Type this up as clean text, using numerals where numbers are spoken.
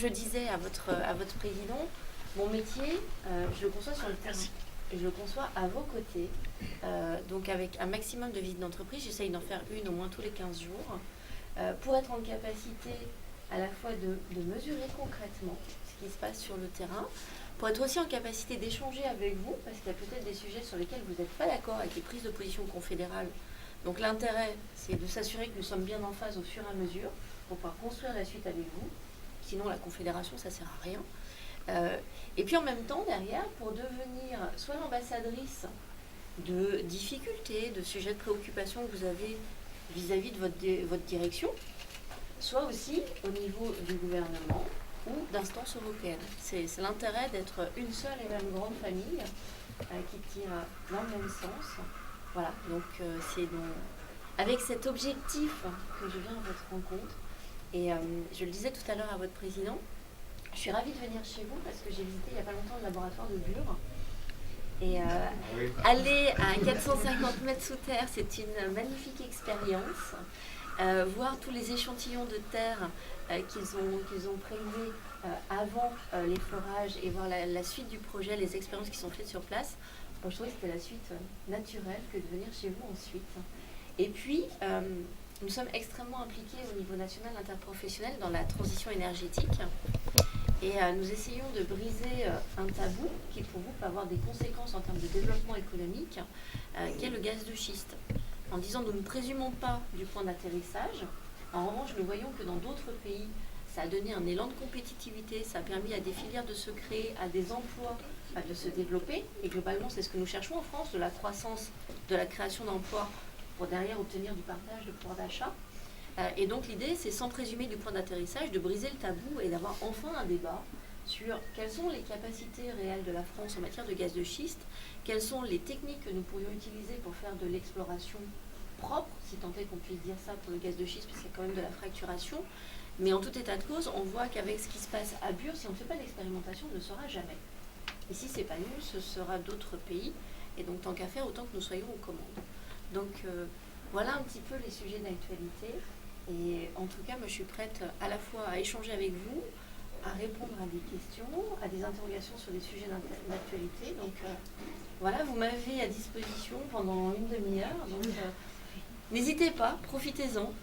je disais à votre président, mon métier, je le conçois sur le terrain. Et je le conçois à vos côtés. Donc avec un maximum de visites d'entreprise, j'essaye d'en faire une au moins tous les 15 jours, pour être en capacité à la fois de mesurer concrètement ce qui se passe sur le terrain, pour être aussi en capacité d'échanger avec vous, parce qu'il y a peut-être des sujets sur lesquels vous n'êtes pas d'accord avec les prises de position confédérales. Donc l'intérêt, c'est de s'assurer que nous sommes bien en phase au fur et à mesure, pour pouvoir construire la suite avec vous. Sinon, la confédération, ça ne sert à rien. Et puis en même temps, derrière, pour devenir soit l'ambassadrice de difficultés, de sujets de préoccupation que vous avez vis-à-vis de votre direction, soit aussi au niveau du gouvernement ou d'instances européennes. C'est l'intérêt d'être une seule et même grande famille qui tire dans le même sens. Voilà, donc c'est avec cet objectif que je viens à votre rencontre. Et je le disais tout à l'heure à votre président, je suis ravie de venir chez vous parce que j'ai visité il n'y a pas longtemps le laboratoire de Bure. Et aller à 450 mètres sous terre, c'est une magnifique expérience. Voir tous les échantillons de terre qu'ils ont prélevés avant les forages et voir la suite du projet, les expériences qui sont faites sur place, bon, je trouvais que c'était la suite naturelle que de venir chez vous ensuite. Et puis, nous sommes extrêmement impliqués au niveau national interprofessionnel dans la transition énergétique. Et nous essayons de briser un tabou qui, pour vous, peut avoir des conséquences en termes de développement économique, qu'est le gaz de schiste. En disant nous ne présumons pas du point d'atterrissage. En revanche, nous voyons que dans d'autres pays, ça a donné un élan de compétitivité, ça a permis à des filières de se créer, à des emplois de se développer. Et globalement, c'est ce que nous cherchons en France, de la croissance, de la création d'emplois, pour derrière obtenir du partage de pouvoir d'achat. Et donc l'idée, c'est sans présumer du point d'atterrissage, de briser le tabou et d'avoir enfin un débat sur quelles sont les capacités réelles de la France en matière de gaz de schiste, quelles sont les techniques que nous pourrions utiliser pour faire de l'exploration propre, si tant est qu'on puisse dire ça pour le gaz de schiste, puisqu'il y a quand même de la fracturation. Mais en tout état de cause, on voit qu'avec ce qui se passe à Bure, si on ne fait pas d'expérimentation, on ne saura jamais. Et si ce n'est pas nous, ce sera d'autres pays. Et donc tant qu'à faire, autant que nous soyons aux commandes. Donc voilà un petit peu les sujets d'actualité. Et en tout cas, moi, je suis prête à la fois à échanger avec vous, à répondre à des questions, à des interrogations sur des sujets d'actualité. Donc voilà, vous m'avez à disposition pendant une demi-heure. Donc n'hésitez pas, profitez-en.